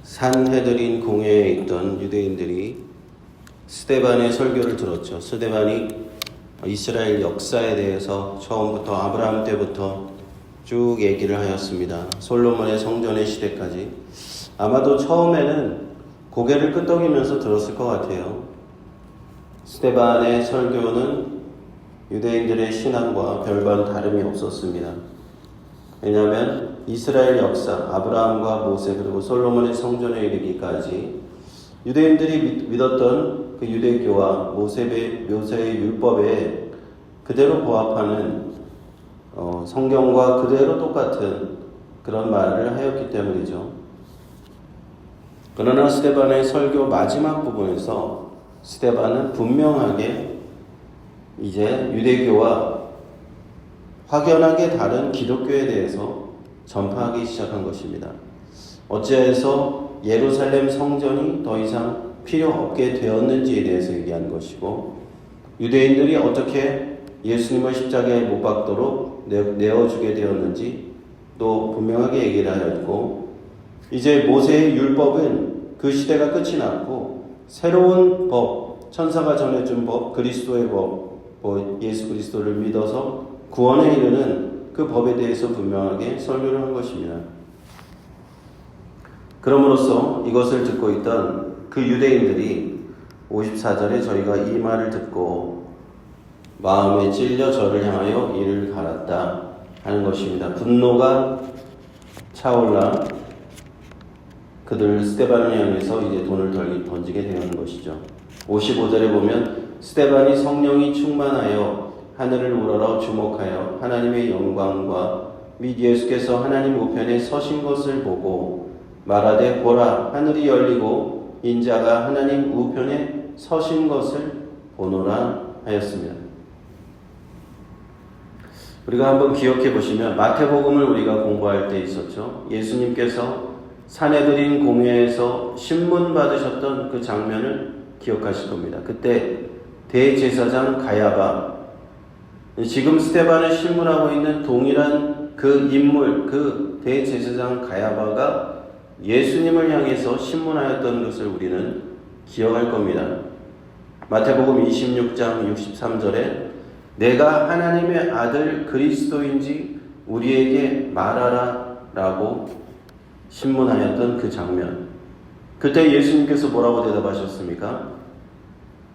산헤드린 공회에 있던 유대인들이 스데반의 설교를 들었죠. 스데반이 이스라엘 역사에 대해서 처음부터 아브라함 때부터 쭉 얘기를 하였습니다. 솔로몬의 성전의 시대까지. 아마도 처음에는 고개를 끄덕이면서 들었을 것 같아요. 스데반의 설교는 유대인들의 신앙과 별반 다름이 없었습니다. 왜냐하면 이스라엘 역사, 아브라함과 모세 그리고 솔로몬의 성전에 이르기까지 유대인들이 믿었던 그 유대교와 모세의 율법에 그대로 부합하는 성경과 그대로 똑같은 그런 말을 하였기 때문이죠. 그러나 스데반의 설교 마지막 부분에서 스데반은 분명하게 이제 유대교와 확연하게 다른 기독교에 대해서 전파하기 시작한 것입니다. 어찌해서 예루살렘 성전이 더 이상 필요 없게 되었는지에 대해서 얘기한 것이고, 유대인들이 어떻게 예수님을 십자가에 못 박도록 내어주게 되었는지 또 분명하게 얘기를 하였고, 이제 모세의 율법은 그 시대가 끝이 났고 새로운 법, 천사가 전해준 법, 그리스도의 법, 예수 그리스도를 믿어서 구원에 이르는 그 법에 대해서 분명하게 설교를 한 것입니다. 그럼으로써 이것을 듣고 있던 그 유대인들이 54절에 저희가 이 말을 듣고 마음에 찔려 저를 향하여 이를 갈았다 하는 것입니다. 분노가 차올라 그들 스데반을 향해서 이제 돈을 던지게 되는 것이죠. 55절에 보면 스데반이 성령이 충만하여 하늘을 우러러 주목하여 하나님의 영광과 및 예수께서 하나님 우편에 서신 것을 보고 말하되 보라 하늘이 열리고 인자가 하나님 우편에 서신 것을 보노라 하였습니다. 우리가 한번 기억해 보시면 마태복음을 우리가 공부할 때 있었죠. 예수님께서 산헤드린 공회에서 신문 받으셨던 그 장면을 기억하실 겁니다. 그때 대제사장 가야바, 지금 스데반을 신문하고 있는 동일한 그 인물, 그 대제사장 가야바가 예수님을 향해서 신문하였던 것을 우리는 기억할 겁니다. 마태복음 26장 63절에 내가 하나님의 아들 그리스도인지 우리에게 말하라 라고 신문하였던 그 장면. 그때 예수님께서 뭐라고 대답하셨습니까?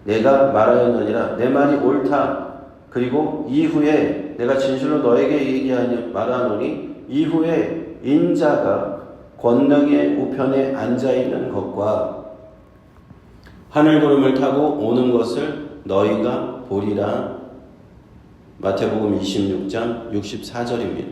내가 말하였느니라 내 말이 옳다. 그리고 이후에 내가 진실로 너에게 말하노니 이후에 인자가 권능의 우편에 앉아있는 것과 하늘구름을 타고 오는 것을 너희가 보리라. 마태복음 26장 64절입니다.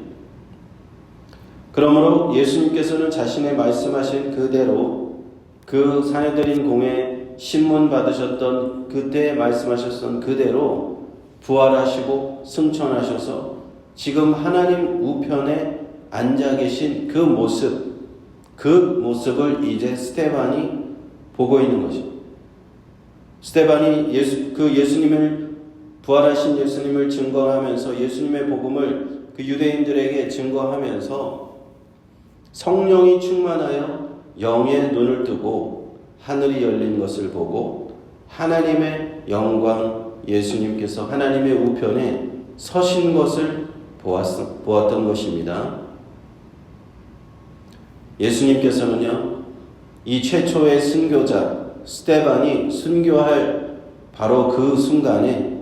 그러므로 예수님께서는 자신의 말씀하신 그대로 그 산헤드린 공회 신문 받으셨던 그때 말씀하셨던 그대로 부활하시고 승천하셔서 지금 하나님 우편에 앉아 계신 그 모습을 이제 스데반이 보고 있는 것입니다. 스데반이 예수님을 부활하신 예수님을 증거하면서 예수님의 복음을 그 유대인들에게 증거하면서 성령이 충만하여 영의 눈을 뜨고 하늘이 열린 것을 보고 하나님의 영광 예수님께서 하나님의 우편에 서신 것을 보았던 것입니다. 예수님께서는요, 이 최초의 순교자 스데반이 순교할 바로 그 순간에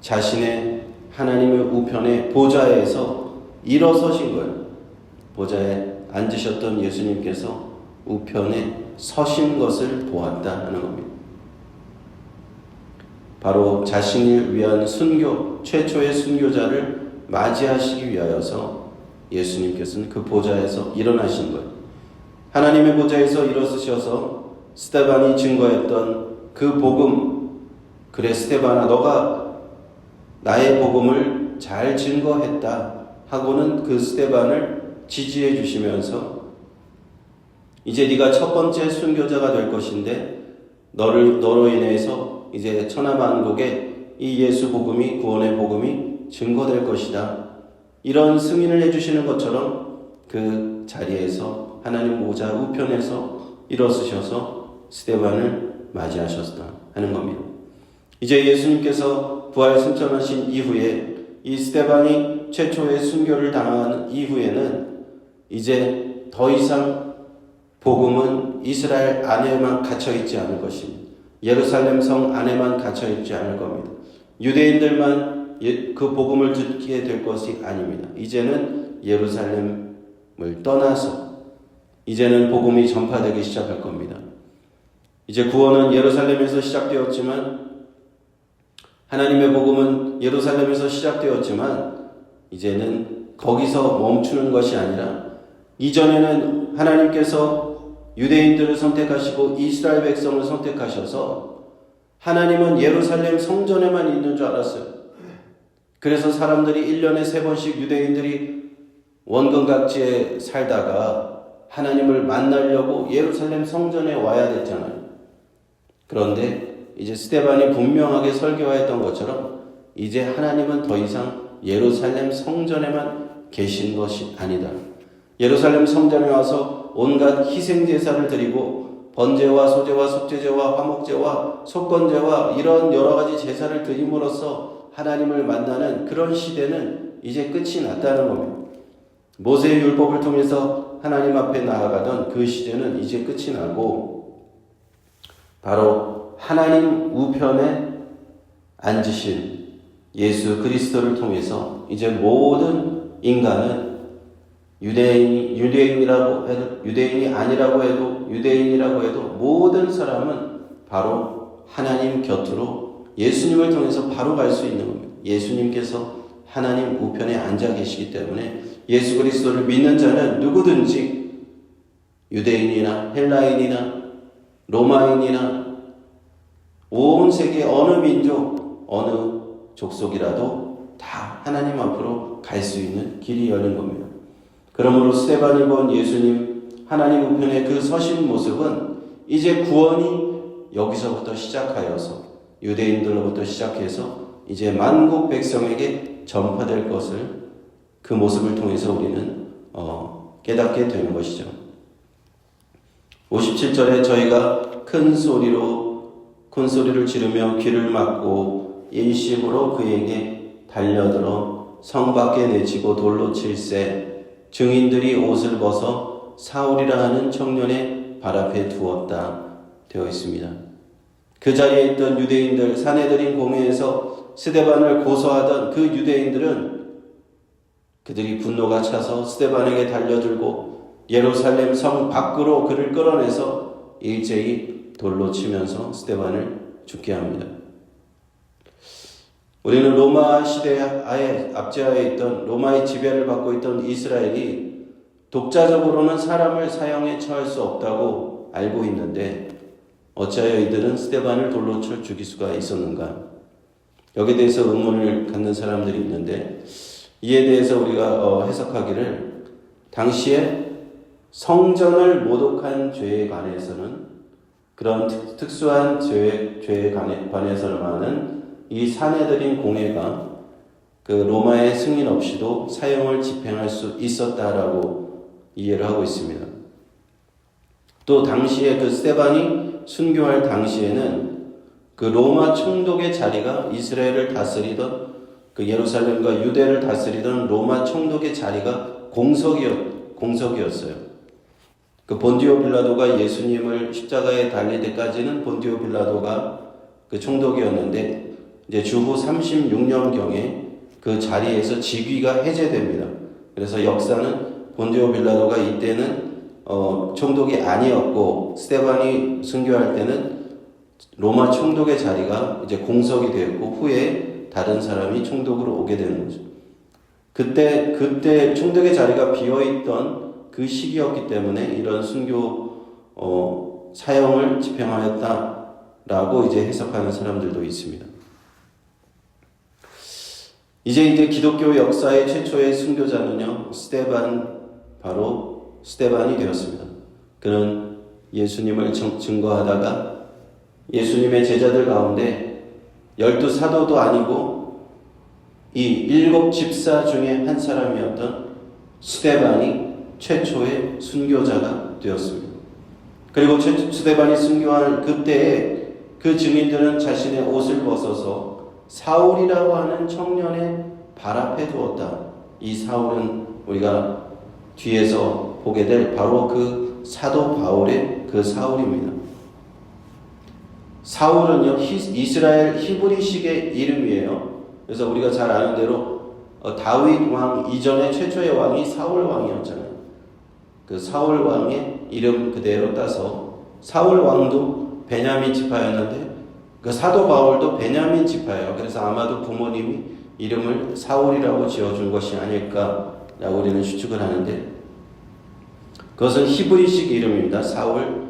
자신의 하나님의 우편의 보좌에서 일어서신 거예요. 보좌에 앉으셨던 예수님께서 우편에 서신 것을 보았다 하는 겁니다. 바로 자신을 위한 최초의 순교자를 맞이하시기 위하여서 예수님께서는 그 보좌에서 일어나신 거예요. 하나님의 보좌에서 일어서셔서 스데반이 증거했던 그 복음, 그래 스데반아 너가 나의 복음을 잘 증거했다 하고는 그 스데반을 지지해 주시면서 이제 네가 첫 번째 순교자가 될 것인데 너로 인해서 이제 천하만국에 이 예수 복음이 구원의 복음이 증거될 것이다. 이런 승인을 해주시는 것처럼 그 자리에서 하나님 보좌 우편에서 일어서셔서 스데반을 맞이하셨다 하는 겁니다. 이제 예수님께서 부활 승천하신 이후에 이 스데반이 최초의 순교를 당한 이후에는 이제 더 이상 복음은 이스라엘 안에만 갇혀있지 않을 것입니다. 예루살렘 성 안에만 갇혀있지 않을 겁니다. 유대인들만 그 복음을 듣게 될 것이 아닙니다. 이제는 예루살렘을 떠나서 이제는 복음이 전파되기 시작할 겁니다. 이제 구원은 예루살렘에서 시작되었지만 하나님의 복음은 예루살렘에서 시작되었지만 이제는 거기서 멈추는 것이 아니라 이전에는 하나님께서 유대인들을 선택하시고 이스라엘 백성을 선택하셔서 하나님은 예루살렘 성전에만 있는 줄 알았어요. 그래서 사람들이 1년에 3번씩 유대인들이 원근각지에 살다가 하나님을 만나려고 예루살렘 성전에 와야 됐잖아요. 그런데 이제 스데반이 분명하게 설교하였던 것처럼 이제 하나님은 더 이상 예루살렘 성전에만 계신 것이 아니다. 예루살렘 성전에 와서 온갖 희생제사를 드리고 번제와 소제와 속죄제와 화목제와 속건제와 이런 여러 가지 제사를 드림으로써 하나님을 만나는 그런 시대는 이제 끝이 났다는 겁니다. 모세의 율법을 통해서 하나님 앞에 나아가던 그 시대는 이제 끝이 나고 바로 하나님 우편에 앉으신 예수 그리스도를 통해서 이제 모든 인간은 유대인이라고 해도 유대인이 아니라고 해도 유대인이라고 해도 모든 사람은 바로 하나님 곁으로 예수님을 통해서 바로 갈 수 있는 겁니다. 예수님께서 하나님 우편에 앉아 계시기 때문에 예수 그리스도를 믿는 자는 누구든지 유대인이나 헬라인이나 로마인이나 온 세계 어느 민족 어느 족속이라도 다 하나님 앞으로 갈 수 있는 길이 열린 겁니다. 그러므로 스데반이 본 예수님 하나님 우편의 그 서신 모습은 이제 구원이 여기서부터 시작하여서 유대인들로부터 시작해서 이제 만국 백성에게 전파될 것을 그 모습을 통해서 우리는 깨닫게 되는 것이죠. 57절에 저희가 큰 소리를 지르며 귀를 막고 일심으로 그에게 달려들어 성 밖에 내치고 돌로 칠세 증인들이 옷을 벗어 사울이라 하는 청년의 발 앞에 두었다 되어 있습니다. 그 자리에 있던 유대인들 산헤드린 공회에서 스데반을 고소하던 그 유대인들은 그들이 분노가 차서 스데반에게 달려들고 예루살렘 성 밖으로 그를 끌어내서 일제히 돌로 치면서 스데반을 죽게 합니다. 우리는 로마 시대에 압제하에 있던 로마의 지배를 받고 있던 이스라엘이 독자적으로는 사람을 사형에 처할 수 없다고 알고 있는데 어찌하여 이들은 스데반을 돌로 쳐 죽일 수가 있었는가? 여기에 대해서 의문을 갖는 사람들이 있는데 이에 대해서 우리가 해석하기를 당시에 성전을 모독한 죄에 관해서는 그런 특수한 죄에 관해서만은 이 산헤드린 공회가 그 로마의 승인 없이도 사형을 집행할 수 있었다라고 이해를 하고 있습니다. 또 당시에 그 스데반이 순교할 당시에는 그 로마 총독의 자리가 이스라엘을 다스리던 그 예루살렘과 유대를 다스리던 로마 총독의 자리가 공석이었어요. 그 본디오 빌라도가 예수님을 십자가에 달릴 때까지는 본디오 빌라도가 그 총독이었는데 이제 주후 36년경에 그 자리에서 직위가 해제됩니다. 그래서 역사는 본디오 빌라도가 이때는 총독이 아니었고 스데반이 순교할 때는 로마 총독의 자리가 이제 공석이 되었고 후에 다른 사람이 총독으로 오게 되는 거죠. 그때 총독의 자리가 비어있던 그 시기였기 때문에 이런 순교 사형을 집행하였다라고 이제 해석하는 사람들도 있습니다. 이제 기독교 역사의 최초의 순교자는요, 바로 스데반이 되었습니다. 그는 예수님을 증거하다가 예수님의 제자들 가운데 12사도도 아니고 이 7 집사 중에 한 사람이었던 스데반이 최초의 순교자가 되었습니다. 그리고 스데반이 순교한 그때에 그 증인들은 자신의 옷을 벗어서 사울이라고 하는 청년의 발 앞에 두었다. 이 사울은 우리가 뒤에서 보게 될 바로 그 사도 바울의 그 사울입니다. 사울은요, 이스라엘 히브리식의 이름이에요. 그래서 우리가 잘 아는 대로 다윗 왕 이전에 최초의 왕이 사울 왕이었잖아요. 그 사울 왕의 이름 그대로 따서 사울 왕도 베냐민 지파였는데 그 사도 바울도 베냐민 지파예요. 그래서 아마도 부모님이 이름을 사울이라고 지어준 것이 아닐까라고 우리는 추측을 하는데, 그것은 히브리식 이름입니다. 사울,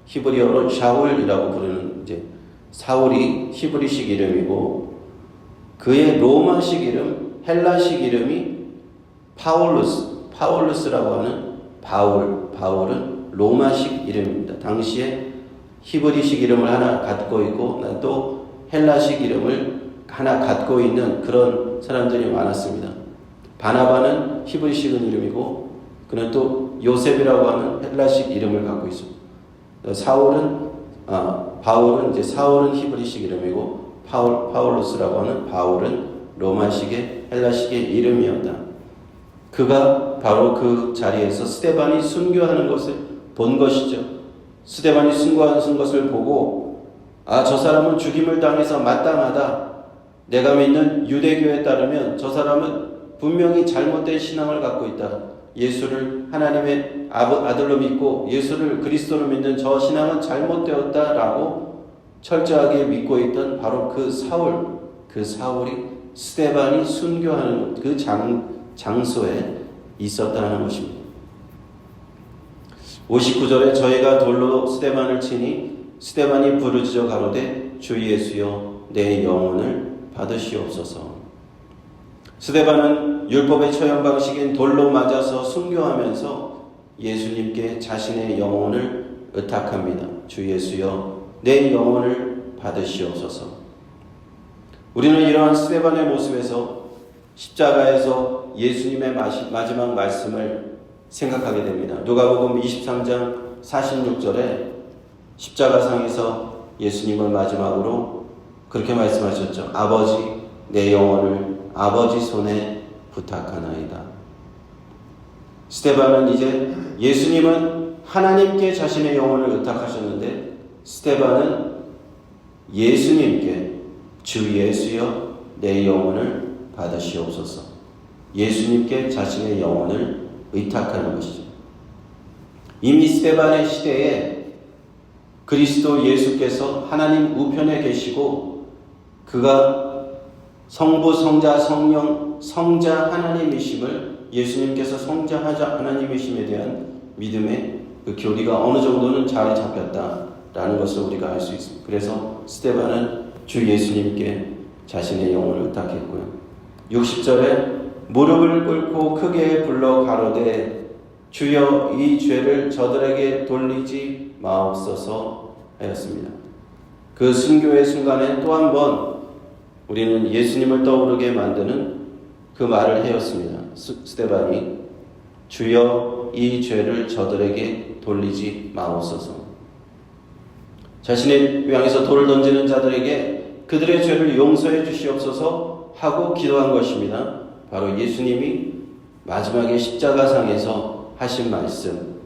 히브리어로 샤울이라고 부르는 이제 사울이 히브리식 이름이고, 그의 로마식 이름, 헬라식 이름이 파울루스라고 하는 바울은 로마식 이름입니다. 당시에 히브리식 이름을 하나 갖고 있고 또 헬라식 이름을 하나 갖고 있는 그런 사람들이 많았습니다. 바나바는 히브리식 이름이고 그는 또 요셉이라고 하는 헬라식 이름을 갖고 있습니다. 바울은 이제 사울은 히브리식 이름이고 파울루스라고 하는 바울은 로마식의 헬라식의 이름이었다. 그가 바로 그 자리에서 스데반이 순교하는 것을 본 것이죠. 스데반이 순교하는 것을 보고 저 사람은 죽임을 당해서 마땅하다. 내가 믿는 유대교에 따르면 저 사람은 분명히 잘못된 신앙을 갖고 있다. 예수를 하나님의 아들로 믿고 예수를 그리스도로 믿는 저 신앙은 잘못되었다라고 철저하게 믿고 있던 바로 그 사울이 스데반이 순교하는 그 장소에 있었다는 것입니다. 59절에 저희가 돌로 스데반을 치니 스데반이 부르짖어 가로되 주 예수여 내 영혼을 받으시옵소서. 스데반은 율법의 처형 방식인 돌로 맞아서 순교하면서 예수님께 자신의 영혼을 의탁합니다. 주 예수여 내 영혼을 받으시옵소서. 우리는 이러한 스데반의 모습에서 십자가에서 예수님의 마지막 말씀을 생각하게 됩니다. 누가복음 23장 46절에 십자가상에서 예수님은 마지막으로 그렇게 말씀하셨죠. 아버지 내 영혼을 아버지 손에 부탁하나이다. 스데반은 이제 예수님은 하나님께 자신의 영혼을 의탁하셨는데 스데반은 예수님께 주 예수여 내 영혼을 받으시옵소서. 예수님께 자신의 영혼을 의탁하는 것이죠. 이미 스데반의 시대에 그리스도 예수께서 하나님 우편에 계시고 그가 성부, 성자, 성령, 성자 하나님이심을 예수님께서 성자 하나님이심에 대한 믿음의 그 교리가 어느 정도는 자리 잡혔다라는 것을 우리가 알 수 있습니다. 그래서 스데반은 주 예수님께 자신의 영혼을 의탁했고요. 60절에 무릎을 꿇고 크게 불러 가로되 주여 이 죄를 저들에게 돌리지 마옵소서 하였습니다. 그 순교의 순간에 또 한 번 우리는 예수님을 떠오르게 만드는 그 말을 해였습니다. 스데반이 주여 이 죄를 저들에게 돌리지 마옵소서. 자신의 향해서 돌을 던지는 자들에게 그들의 죄를 용서해 주시옵소서 하고 기도한 것입니다. 바로 예수님이 마지막에 십자가상에서 하신 말씀,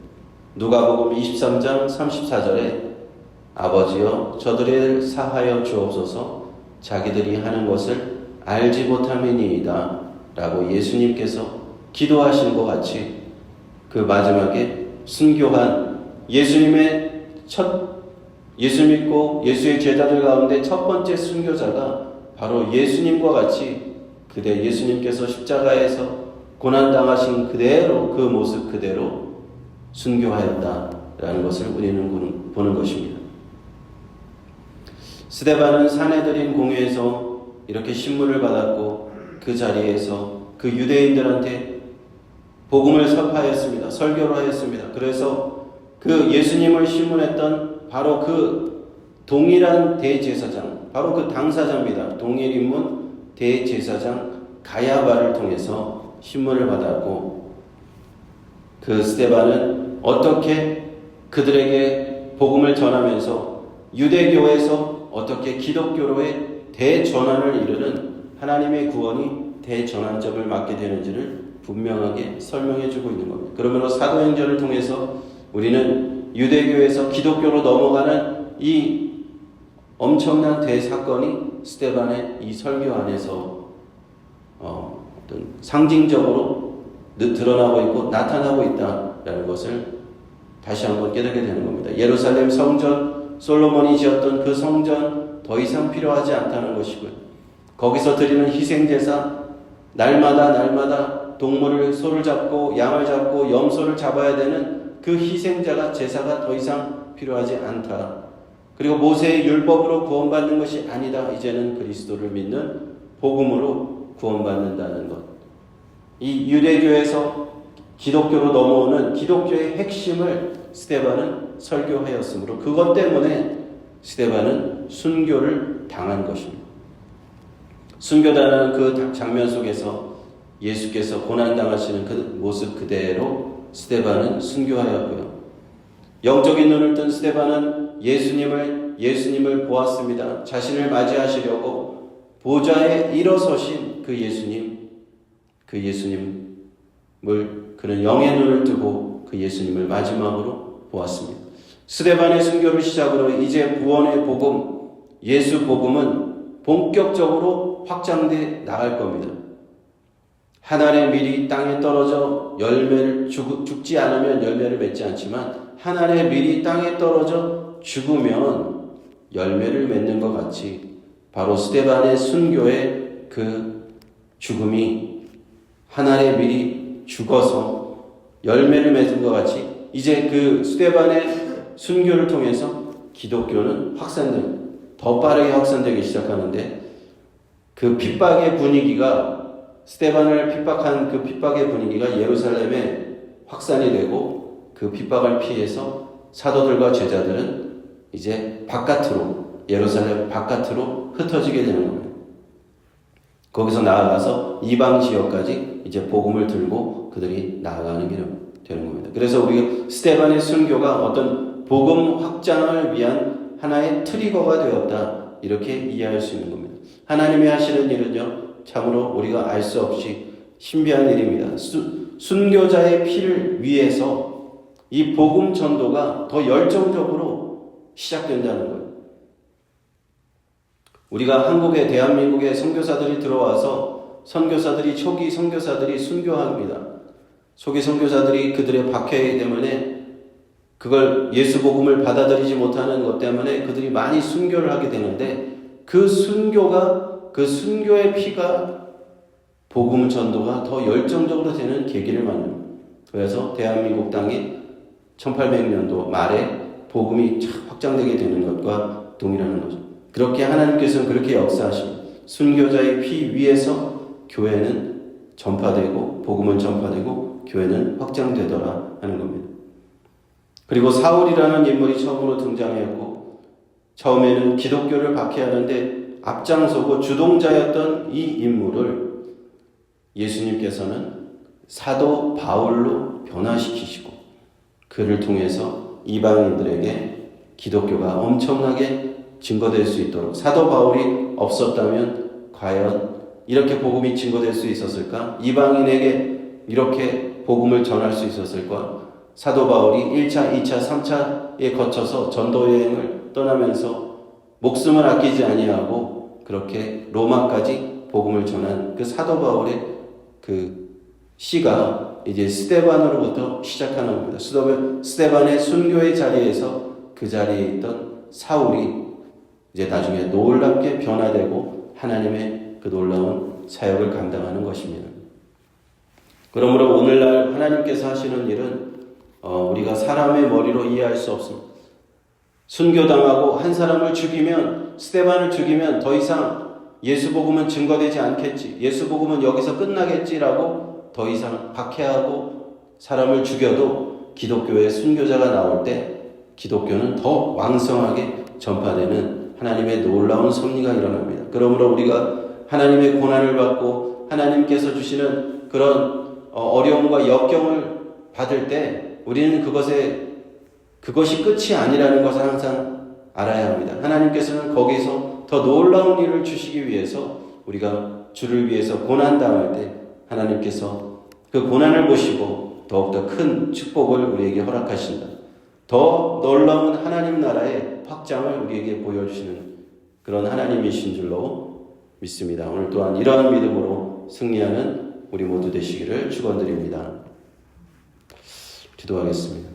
누가복음 23장 34절에 아버지여 저들을 사하여 주옵소서 자기들이 하는 것을 알지 못함이니이다 라고 예수님께서 기도하신 것 같이 그 마지막에 순교한 예수님의 예수 믿고 예수의 제자들 가운데 첫 번째 순교자가 바로 예수님과 같이 그대 예수님께서 십자가에서 고난당하신 그대로 그 모습 그대로 순교하였다라는 것을 우리는 보는 것입니다. 스데반은 사내들인 공회에서 이렇게 신문을 받았고 그 자리에서 그 유대인들한테 복음을 선포하였습니다. 설교를 하였습니다. 그래서 그 예수님을 신문했던 바로 그 동일한 대제사장, 바로 그 당사자입니다. 동일 인문 대제사장 가야바를 통해서 신문을 받았고 그 스데반은 어떻게 그들에게 복음을 전하면서 유대교에서 어떻게 기독교로의 대전환을 이루는 하나님의 구원이 대전환점을 맞게 되는지를 분명하게 설명해 주고 있는 겁니다. 그러므로 사도행전을 통해서 우리는 유대교에서 기독교로 넘어가는 이 엄청난 대사건이 스데반의 이 설교 안에서 어떤 상징적으로 드러나고 있고 나타나고 있다라는 것을 다시 한번 깨닫게 되는 겁니다. 예루살렘 성전, 솔로몬이 지었던 그 성전 더 이상 필요하지 않다는 것이고요. 거기서 드리는 희생제사, 날마다 동물을, 소를 잡고 양을 잡고 염소를 잡아야 되는 그 희생자가, 제사가 더 이상 필요하지 않다. 그리고 모세의 율법으로 구원받는 것이 아니다. 이제는 그리스도를 믿는 복음으로 구원받는다는 것. 이 유대교에서 기독교로 넘어오는 기독교의 핵심을 스데반은 설교하였으므로 그것 때문에 스데반은 순교를 당한 것입니다. 순교당하는 그 장면 속에서 예수께서 고난당하시는 그 모습 그대로 스데반은 순교하였고요. 영적인 눈을 뜬 스데반은 예수님을 보았습니다. 자신을 맞이하시려고 보좌에 일어서신 그 예수님을 그는 영의 눈을 뜨고 그 예수님을 마지막으로 보았습니다. 스데반의 순교를 시작으로 이제 구원의 복음, 예수 복음은 본격적으로 확장돼 나갈 겁니다. 한 알의 밀이 땅에 떨어져 열매를 죽지 않으면 열매를 맺지 않지만 한 알의 밀이 땅에 떨어져 죽으면 열매를 맺는 것 같이 바로 스데반의 순교의 그 죽음이 한 알의 밀이 죽어서 열매를 맺은 것 같이 이제 그 스데반의 순교를 통해서 기독교는 더 빠르게 확산되기 시작하는데 그 핍박의 분위기가 스데반을 핍박한 그 핍박의 분위기가 예루살렘에 확산이 되고 그 핍박을 피해서 사도들과 제자들은 이제 예루살렘 바깥으로 흩어지게 되는 겁니다. 거기서 나아가서 이방 지역까지 이제 복음을 들고 그들이 나아가는 게 되는 겁니다. 그래서 우리가 스데반의 순교가 어떤 복음 확장을 위한 하나의 트리거가 되었다. 이렇게 이해할 수 있는 겁니다. 하나님이 하시는 일은요, 참으로 우리가 알 수 없이 신비한 일입니다. 순교자의 피를 위해서 이 복음 전도가 더 열정적으로 시작된다는 거예요. 우리가 대한민국에 선교사들이 들어와서 초기 선교사들이 순교합니다. 초기 선교사들이 그들의 박해 때문에 그걸 예수 복음을 받아들이지 못하는 것 때문에 그들이 많이 순교를 하게 되는데 그 순교의 피가 복음 전도가 더 열정적으로 되는 계기를 만듭니다. 그래서 대한민국 땅이 1800년도 말에 복음이 확장되게 되는 것과 동일하는 거죠. 그렇게 하나님께서는 그렇게 역사하십니다. 순교자의 피 위에서 교회는 전파되고 복음은 전파되고 교회는 확장되더라 하는 겁니다. 그리고 사울이라는 인물이 처음으로 등장했고 처음에는 기독교를 박해하는데 앞장서고 주동자였던 이 인물을 예수님께서는 사도 바울로 변화시키시고 그를 통해서 이방인들에게 기독교가 엄청나게 증거될 수 있도록 사도 바울이 없었다면 과연 이렇게 복음이 증거될 수 있었을까? 이방인에게 이렇게 복음을 전할 수 있었을까? 사도 바울이 1차, 2차, 3차에 거쳐서 전도 여행을 떠나면서 목숨을 아끼지 아니하고 그렇게 로마까지 복음을 전한 그 사도 바울의 그 시가 이제 스데반으로부터 시작하는 겁니다. 스데반의 순교의 자리에서 그 자리에 있던 사울이 이제 나중에 놀랍게 변화되고 하나님의 그 놀라운 사역을 감당하는 것입니다. 그러므로 오늘날 하나님께서 하시는 일은 우리가 사람의 머리로 이해할 수 없습니다. 순교당하고 한 사람을 죽이면 스데반을 죽이면 더 이상 예수 복음은 증거되지 않겠지. 예수 복음은 여기서 끝나겠지라고 더 이상 박해하고 사람을 죽여도 기독교의 순교자가 나올 때 기독교는 더 왕성하게 전파되는 하나님의 놀라운 섭리가 일어납니다. 그러므로 우리가 하나님의 고난을 받고 하나님께서 주시는 그런 어려움과 역경을 받을 때 우리는 그것이 끝이 아니라는 것을 항상 알아야 합니다. 하나님께서는 거기서 더 놀라운 일을 주시기 위해서 우리가 주를 위해서 고난 당할 때 하나님께서 그 고난을 보시고 더욱더 큰 축복을 우리에게 허락하신다. 더 놀라운 하나님 나라의 확장을 우리에게 보여주시는 그런 하나님이신 줄로 믿습니다. 오늘 또한 이러한 믿음으로 승리하는 우리 모두 되시기를 축원드립니다. 기도하겠습니다.